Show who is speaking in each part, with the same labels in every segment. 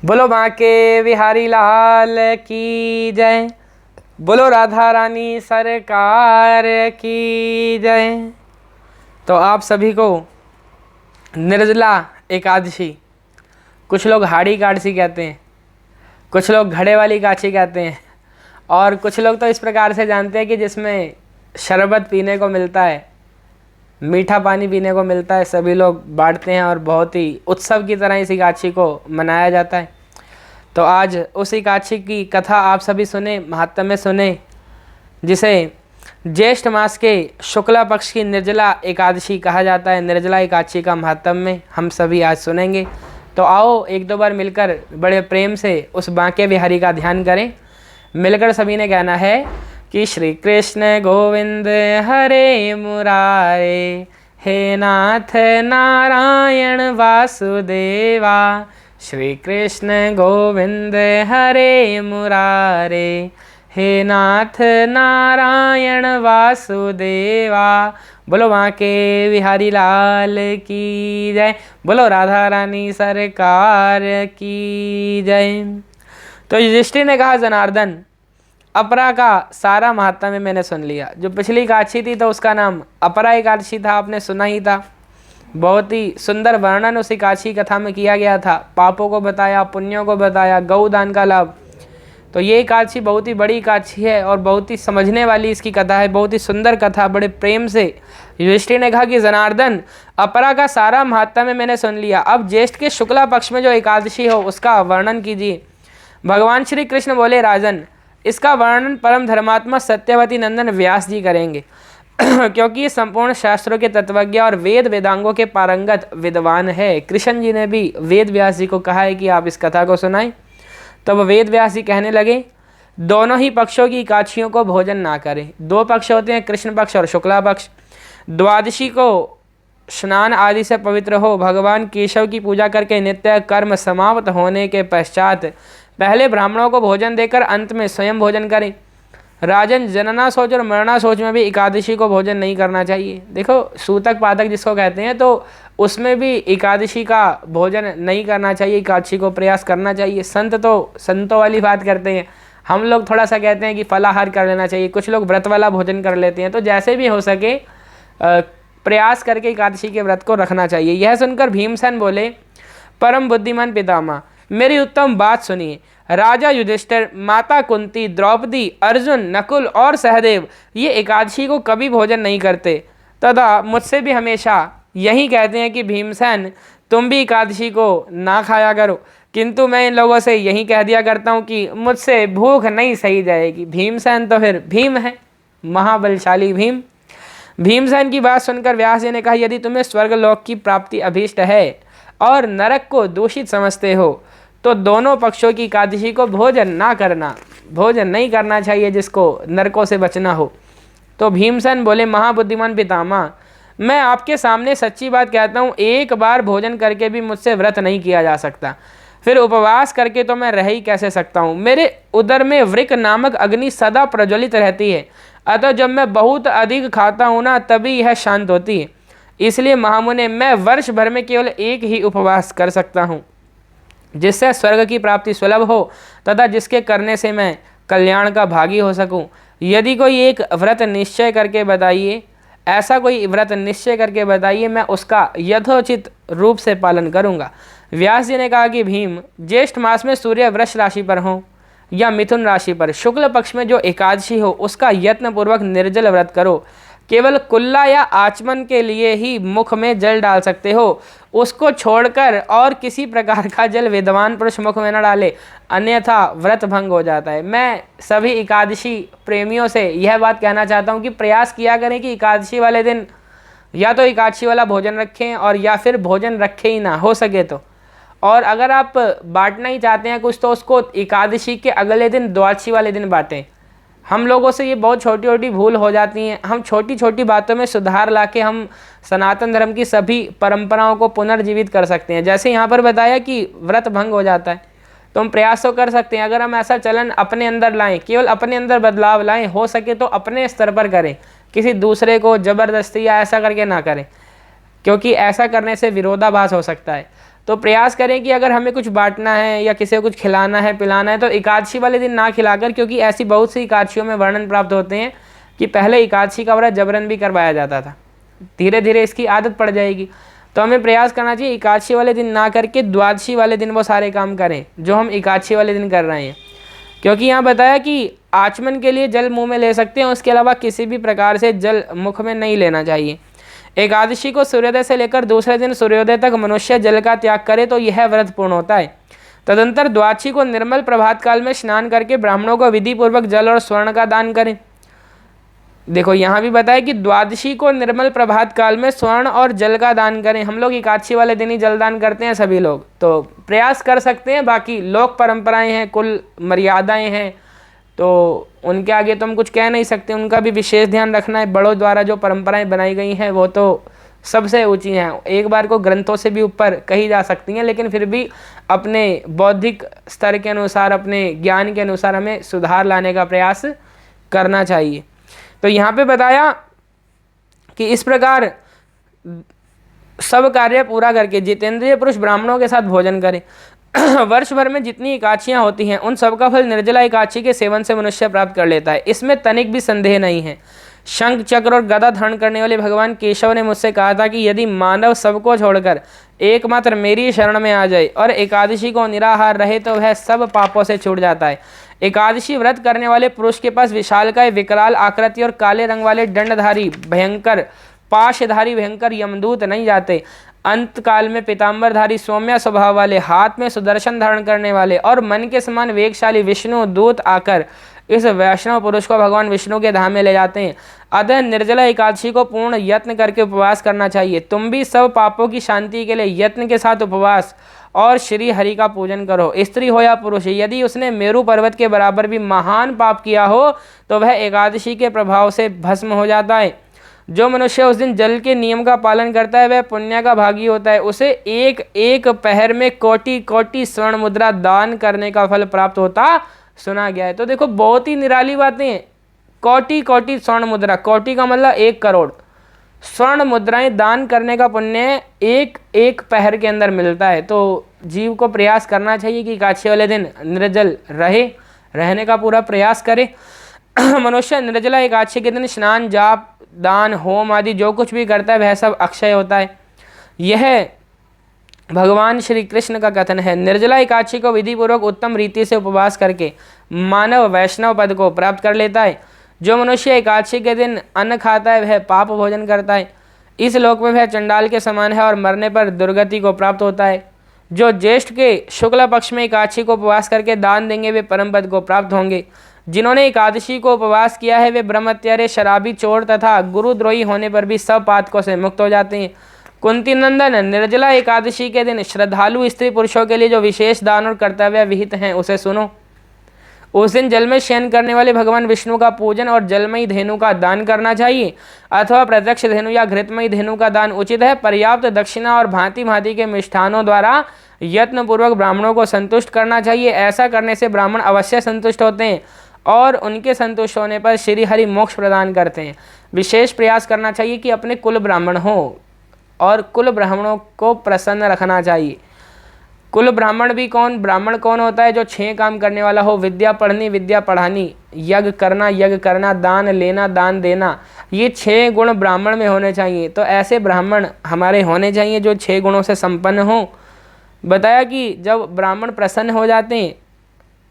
Speaker 1: बोलो बांके बिहारी लाल की जय। बोलो राधा रानी सरकार की जय। तो आप सभी को निर्जला एकादशी, कुछ लोग हाड़ी एकादशी कहते हैं, कुछ लोग घड़े वाली एकादशी कहते हैं, और कुछ लोग तो इस प्रकार से जानते हैं कि जिसमें शरबत पीने को मिलता है, मीठा पानी पीने को मिलता है, सभी लोग बांटते हैं और बहुत ही उत्सव की तरह इस एकादशी को मनाया जाता है। तो आज उस एकादशी की कथा आप सभी सुने, महात्म्य सुने, जिसे ज्येष्ठ मास के शुक्ला पक्ष की निर्जला एकादशी कहा जाता है। निर्जला एकादशी का महात्म्य हम सभी आज सुनेंगे। तो आओ एक दो बार मिलकर बड़े प्रेम से उस बांके बिहारी का ध्यान करें। मिलकर सभी ने कहना है कि श्री कृष्ण गोविंद हरे मुरारे, हे नाथ नारायण वासुदेवा। श्री कृष्ण गोविंद हरे मुरारे, हे नाथ नारायण वासुदेवा। बोलो बांके बिहारी लाल की जय। बोलो राधा रानी सरकार की जय। तो युधिष्ठिर ने कहा, जनार्दन, अपरा का सारा महात्म्य मैंने सुन लिया। जो पिछली एकादशी थी तो उसका नाम अपरा एकादशी था, आपने सुना ही था। बहुत ही सुंदर वर्णन उस एकादशी कथा में किया गया था। पापों को बताया, पुण्यों को बताया, गौदान का लाभ। तो ये एकादशी बहुत ही बड़ी एकादशी है और बहुत ही समझने वाली इसकी कथा है, बहुत ही सुंदर कथा। बड़े प्रेम से युधिष्ठिर ने कहा कि जनार्दन, अपरा का सारा महात्म्य मैंने सुन लिया। अब ज्येष्ठ के शुक्ला पक्ष में जो एकादशी हो उसका वर्णन कीजिए। भगवान श्री कृष्ण बोले, राजन, इसका वर्णन परम धर्मात्मा सत्यवती नंदन व्यास जी करेंगे क्योंकि ये संपूर्ण शास्त्रों के तत्वज्ञ और वेद वेदांगों के पारंगत विद्वान है। कृष्ण जी ने भी वेद व्यास जी को कहा है कि आप इस कथा को सुनाएं। तब वेद व्यास जी कहने लगे, दोनों ही पक्षों की एकादशियों को भोजन ना करें। दो पक्ष होते हैं, कृष्ण पक्ष और शुक्ला पक्ष। द्वादशी को स्नान आदि से पवित्र हो, भगवान केशव की पूजा करके नित्य कर्म समाप्त होने के पश्चात पहले ब्राह्मणों को भोजन देकर अंत में स्वयं भोजन करें। राजन, जनना सोच और मरना सोच में भी एकादशी को भोजन नहीं करना चाहिए। देखो, सूतक पातक जिसको कहते हैं, तो उसमें भी एकादशी का भोजन नहीं करना चाहिए, एकादशी को प्रयास करना चाहिए। संत तो संतों वाली बात करते हैं, हम लोग थोड़ा सा कहते हैं कि फलाहार कर लेना चाहिए, कुछ लोग व्रत वाला भोजन कर लेते हैं। तो जैसे भी हो सके प्रयास करके एकादशी के व्रत को रखना चाहिए। यह सुनकर भीमसेन बोले, परम बुद्धिमान पितामह, मेरी उत्तम बात सुनिए। राजा युधिष्ठिर, माता कुंती, द्रौपदी, अर्जुन, नकुल और सहदेव ये एकादशी को कभी भोजन नहीं करते तथा मुझसे भी हमेशा यही कहते हैं कि भीमसेन, तुम भी एकादशी को ना खाया करो। किंतु मैं इन लोगों से यही कह दिया करता हूँ कि मुझसे भूख नहीं सही जाएगी। भीमसेन तो फिर भीम है, महाबलशाली भीम। भीमसेन की बात सुनकर व्यास जी ने कहा, यदि तुम्हें स्वर्गलोक की प्राप्ति अभीष्ट है और नरक को दूषित समझते हो तो दोनों पक्षों की एकादशी को भोजन ना करना, भोजन नहीं करना चाहिए जिसको नरकों से बचना हो। तो भीमसेन बोले, महाबुद्धिमान पितामह, मैं आपके सामने सच्ची बात कहता हूँ, एक बार भोजन करके भी मुझसे व्रत नहीं किया जा सकता, फिर उपवास करके तो मैं रह ही कैसे सकता हूँ। मेरे उदर में वृक नामक अग्नि सदा प्रज्वलित रहती है, अतः जब मैं बहुत अधिक खाता हूँ ना, तभी यह शांत होती है। इसलिए महामुने, मैं वर्ष भर में केवल एक ही उपवास कर सकता हूँ, जिससे स्वर्ग की प्राप्ति सुलभ हो तथा जिसके करने से मैं कल्याण का भागी हो सकूं। यदि कोई एक व्रत निश्चय करके बताइए, ऐसा कोई व्रत निश्चय करके बताइए, मैं उसका यथोचित रूप से पालन करूंगा। व्यास जी ने कहा कि भीम, ज्येष्ठ मास में सूर्य वृष राशि पर हो या मिथुन राशि पर शुक्ल पक्ष में जो एकादशी हो उसका यत्नपूर्वक निर्जल व्रत करो। केवल कुल्ला या आचमन के लिए ही मुख में जल डाल सकते हो, उसको छोड़कर और किसी प्रकार का जल विद्वान पुरुष मुख में न डाले, अन्यथा व्रत भंग हो जाता है। मैं सभी एकादशी प्रेमियों से यह बात कहना चाहता हूँ कि प्रयास किया करें कि एकादशी वाले दिन या तो एकादशी वाला भोजन रखें और या फिर भोजन रखें ही ना, हो सके तो। और अगर आप बांटना ही चाहते हैं कुछ, तो उसको एकादशी के अगले दिन, द्वादशी वाले दिन बांटें। हम लोगों से ये बहुत छोटी छोटी भूल हो जाती हैं। हम छोटी छोटी बातों में सुधार लाके हम सनातन धर्म की सभी परंपराओं को पुनर्जीवित कर सकते हैं। जैसे यहाँ पर बताया कि व्रत भंग हो जाता है, तो हम प्रयास तो कर सकते हैं। अगर हम ऐसा चलन अपने अंदर लाएं, केवल अपने अंदर बदलाव लाएं, हो सके तो अपने स्तर पर करें, किसी दूसरे को ज़बरदस्ती या ऐसा करके ना करें, क्योंकि ऐसा करने से विरोधाभास हो सकता है। तो प्रयास करें कि अगर हमें कुछ बांटना है या किसी को कुछ खिलाना है पिलाना है तो एकादशी वाले दिन ना खिलाकर, क्योंकि ऐसी बहुत सी एकादशियों में वर्णन प्राप्त होते हैं कि पहले एकादशी का व्रत जबरन भी करवाया जाता था, धीरे धीरे इसकी आदत पड़ जाएगी। तो हमें प्रयास करना चाहिए एकादशी वाले दिन ना करके द्वादशी वाले दिन वो सारे काम करें जो हम एकादशी वाले दिन कर रहे हैं, क्योंकि यहाँ बताया कि आचमन के लिए जल मुंह में ले सकते हैं, उसके अलावा किसी भी प्रकार से जल मुख में नहीं लेना चाहिए। एकादशी को सूर्योदय से लेकर दूसरे दिन सूर्योदय तक मनुष्य जल का त्याग करे तो यह व्रत पूर्ण होता है। तदंतर द्वादशी को निर्मल प्रभात काल में स्नान करके ब्राह्मणों को विधि पूर्वक जल और स्वर्ण का दान करें। देखो यहाँ भी बताया कि द्वादशी को निर्मल प्रभात काल में स्वर्ण और जल का दान करें। हम लोग एकादशी वाले दिन ही जल दान करते हैं सभी लोग, तो प्रयास कर सकते हैं। बाकी लोक परंपराएं हैं, कुल मर्यादाएं हैं, तो उनके आगे तो हम कुछ कह नहीं सकते, उनका भी विशेष ध्यान रखना है। बड़ों द्वारा जो परंपराएं बनाई गई हैं वो तो सबसे ऊंची हैं, एक बार को ग्रंथों से भी ऊपर कही जा सकती हैं, लेकिन फिर भी अपने बौद्धिक स्तर के अनुसार, अपने ज्ञान के अनुसार हमें सुधार लाने का प्रयास करना चाहिए। तो यहाँ पे बताया कि इस प्रकार सब कार्य पूरा करके जितेंद्रिय पुरुष ब्राह्मणों के साथ भोजन करें। वर्ष भर में जितनी एकादशियाँ होती हैं उन सबका फल निर्जला एकादशी के सेवन से मनुष्य प्राप्त कर लेता है, इसमें तनिक भी संदेह नहीं है। शंख चक्र और गदा धारण करने वाले भगवान केशव ने मुझसे कहा था कि यदि मानव सबको छोड़कर एकमात्र मेरी शरण में आ जाए और एकादशी को निराहार रहे तो वह सब पापों से छूट जाता है। एकादशी व्रत करने वाले पुरुष के पास विशालकाय विकराल आकृति और काले रंग वाले दंडधारी भयंकर पाशधारी भयंकर यमदूत नहीं जाते। अंत काल में पीताम्बरधारी सौम्य स्वभाव वाले, हाथ में सुदर्शन धारण करने वाले और मन के समान वेगशाली विष्णु दूत आकर इस वैष्णव पुरुष को भगवान विष्णु के धाम में ले जाते हैं। अतः निर्जला एकादशी को पूर्ण यत्न करके उपवास करना चाहिए। तुम भी सब पापों की शांति के लिए यत्न के साथ उपवास और श्री हरि का पूजन करो। स्त्री हो या पुरुष, यदि उसने मेरु पर्वत के बराबर भी महान पाप किया हो तो वह एकादशी के प्रभाव से भस्म हो जाता है। जो मनुष्य उस दिन जल के नियम का पालन करता है वह पुण्य का भागी होता है। उसे एक एक पहर में कोटि कोटि स्वर्ण मुद्रा दान करने का फल प्राप्त होता सुना गया है। तो देखो बहुत ही निराली बातें हैं। कोटि कोटि स्वर्ण मुद्रा, कोटि का मतलब 1 करोड़ स्वर्ण मुद्राएं दान करने का पुण्य एक एक पहर के अंदर मिलता है। तो जीव को प्रयास करना चाहिए कि एकादशी वाले दिन निर्जल रहने का पूरा प्रयास करे। मनुष्य निर्जला एकादशी के दिन स्नान जाप दान होम आदि जो कुछ भी करता है वह सब अक्षय होता है। यह भगवान श्री कृष्ण का कथन है। निर्जला एकादशी को विधि पूर्वक उत्तम रीति से उपवास करके मानव वैष्णव पद को प्राप्त कर लेता है। जो मनुष्य एकादशी के दिन अन्न खाता है वह पाप भोजन करता है। इस लोक में वह चंडाल के समान है और मरने पर दुर्गति को प्राप्त होता है। जो ज्येष्ठ के शुक्ल पक्ष में एकादशी को उपवास करके दान देंगे वे परम पद को प्राप्त होंगे। जिन्होंने एकादशी को उपवास किया है वे ब्रह्मत्यारे, शराबी, चोर तथा गुरुद्रोही होने पर भी सब पातकों से मुक्त हो जाते हैं। कुंती नंदन, निर्जला एकादशी के दिन श्रद्धालु स्त्री पुरुषों के लिए जो विशेष दान और कर्तव्य विहित हैं उसे सुनो। उस दिन जल में शयन करने वाले भगवान विष्णु का पूजन और जलमयी धेनु का दान करना चाहिए अथवा प्रत्यक्ष धेनु या घृतमयी धेनु का दान उचित है। पर्याप्त दक्षिणा और भांति भांति के मिष्ठानों द्वारा यत्नपूर्वक ब्राह्मणों को संतुष्ट करना चाहिए। ऐसा करने से ब्राह्मण अवश्य संतुष्ट होते हैं और उनके संतुष्ट होने पर श्री हरि मोक्ष प्रदान करते हैं। विशेष प्रयास करना चाहिए कि अपने कुल ब्राह्मण हो और कुल ब्राह्मणों को प्रसन्न रखना चाहिए। कुल ब्राह्मण भी कौन, ब्राह्मण कौन होता है? जो 6 काम करने वाला हो। विद्या पढ़नी, विद्या पढ़ानी, यज्ञ करना, दान लेना, दान देना, ये 6 गुण ब्राह्मण में होने चाहिए। तो ऐसे ब्राह्मण हमारे होने चाहिए जो 6 गुणों से संपन्न हो। बताया कि जब ब्राह्मण प्रसन्न हो जाते हैं,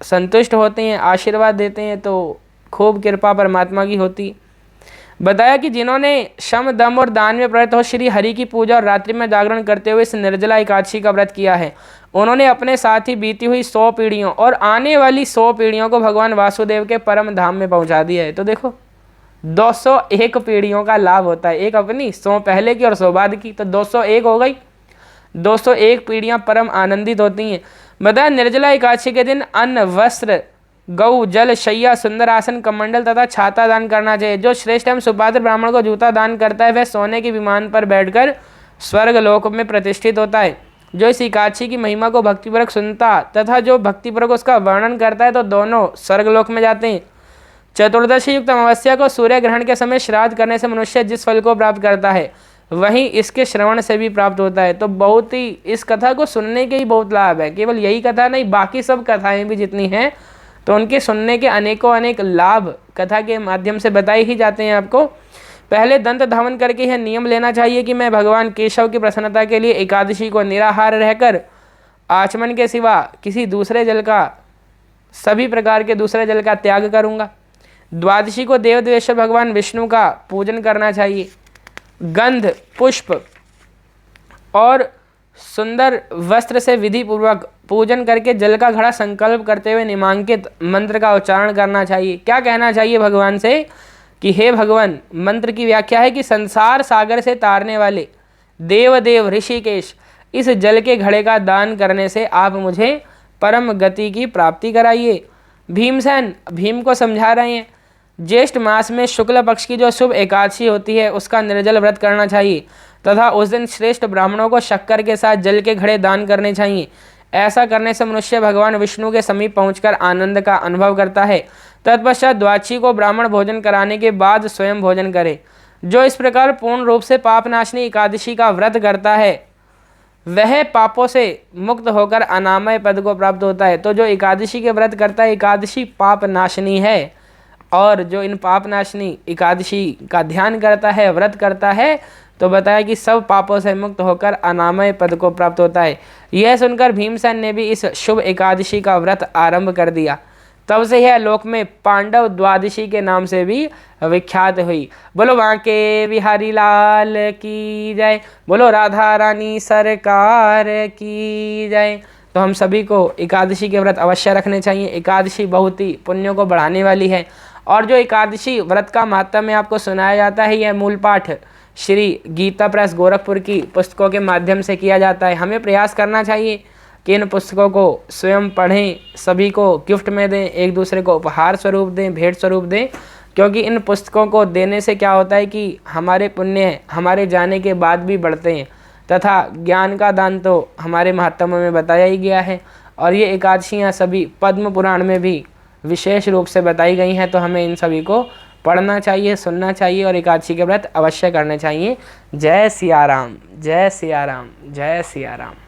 Speaker 1: संतुष्ट होते हैं, आशीर्वाद देते हैं तो खूब कृपा परमात्मा की होती। बताया कि जिन्होंने शम दम और दान में प्रवृत्त हो श्री हरि की पूजा और रात्रि में जागरण करते हुए इस निर्जला एकादशी का व्रत किया है, उन्होंने अपने साथ ही बीती हुई 100 पीढ़ियों और आने वाली 100 पीढ़ियों को भगवान वासुदेव के परम धाम में पहुंचा दिया है। तो देखो 201 पीढ़ियों का लाभ होता है, एक अपनी 100 पहले की और 100 बाद की, तो 201 हो गई। 201 पीढ़ियां परम आनंदित होती हैं। बताया निर्जला एकादशी के दिन अन्न, वस्त्र, गौ, जल, शैया, सुंदर आसन, कमंडल तथा छाता दान करना चाहिए। जो श्रेष्ठ एवं सुपात्र ब्राह्मण को जूता दान करता है वह सोने के विमान पर बैठकर स्वर्ग लोक में प्रतिष्ठित होता है। जो इस एकादशी की महिमा को भक्तिपूर्वक सुनता तथा जो भक्तिपूर्वक उसका वर्णन करता है तो दोनों स्वर्गलोक में जाते हैं। चतुर्दशी युक्त अमावस्या को सूर्य ग्रहण के समय श्राद्ध करने से मनुष्य जिस फल को प्राप्त करता है वहीं इसके श्रवण से भी प्राप्त होता है। तो बहुत ही इस कथा को सुनने के ही बहुत लाभ है। केवल यही कथा नहीं, बाकी सब कथाएं भी जितनी हैं तो उनके सुनने के अनेकों अनेक लाभ कथा के माध्यम से बताए ही जाते हैं आपको। पहले दंत धावन करके यह नियम लेना चाहिए कि मैं भगवान केशव की प्रसन्नता के लिए एकादशी को निराहार रहकर आचमन के सिवा किसी दूसरे जल का, सभी प्रकार के दूसरे जल का त्याग करूँगा। द्वादशी को देवदेवेश्वर भगवान विष्णु का पूजन करना चाहिए। गंध, पुष्प और सुंदर वस्त्र से विधि पूर्वक पूजन करके जल का घड़ा संकल्प करते हुए निमांकित मंत्र का उच्चारण करना चाहिए। क्या कहना चाहिए भगवान से कि हे भगवान, मंत्र की व्याख्या है कि संसार सागर से तारने वाले देवदेव ऋषिकेश, इस जल के घड़े का दान करने से आप मुझे परम गति की प्राप्ति कराइए। भीमसेन भीम को समझा रहे हैं, ज्येष्ठ मास में शुक्ल पक्ष की जो शुभ एकादशी होती है उसका निर्जल व्रत करना चाहिए तथा उस दिन श्रेष्ठ ब्राह्मणों को शक्कर के साथ जल के घड़े दान करने चाहिए। ऐसा करने से मनुष्य भगवान विष्णु के समीप पहुंचकर आनंद का अनुभव करता है। तत्पश्चात द्वादशी को ब्राह्मण भोजन कराने के बाद स्वयं भोजन करे। जो इस प्रकार पूर्ण रूप से पापनाशनी एकादशी का व्रत करता है वह पापों से मुक्त होकर अनामय पद को प्राप्त होता है। तो जो एकादशी के व्रत करता है, एकादशी पाप नाशनी है, और जो इन पाप नाशनी एकादशी का ध्यान करता है, व्रत करता है, तो बताया कि सब पापों से मुक्त होकर अनामय पद को प्राप्त होता है। यह सुनकर भीमसेन ने भी इस शुभ एकादशी का व्रत आरंभ कर दिया। तब से यह लोक में पांडव द्वादशी के नाम से भी विख्यात हुई। बोलो बांके बिहारी लाल की जय, बोलो राधा रानी सरकार की जय। तो हम सभी को एकादशी के व्रत अवश्य रखने चाहिए। एकादशी बहुत ही पुण्यों को बढ़ाने वाली है। और जो एकादशी व्रत का महात्म्य आपको सुनाया जाता है, यह मूल पाठ श्री गीता प्रेस गोरखपुर की पुस्तकों के माध्यम से किया जाता है। हमें प्रयास करना चाहिए कि इन पुस्तकों को स्वयं पढ़ें, सभी को गिफ्ट में दें, एक दूसरे को उपहार स्वरूप दें, भेंट स्वरूप दें, क्योंकि इन पुस्तकों को देने से क्या होता है कि हमारे पुण्य हमारे जाने के बाद भी बढ़ते हैं तथा ज्ञान का दान तो हमारे महात्म्य में बताया ही गया है। और ये एकादशियाँ सभी पद्म पुराण में भी विशेष रूप से बताई गई हैं। तो हमें इन सभी को पढ़ना चाहिए, सुनना चाहिए और एकादशी के व्रत अवश्य करने चाहिए। जय सिया राम, जय सिया राम, जय सिया राम।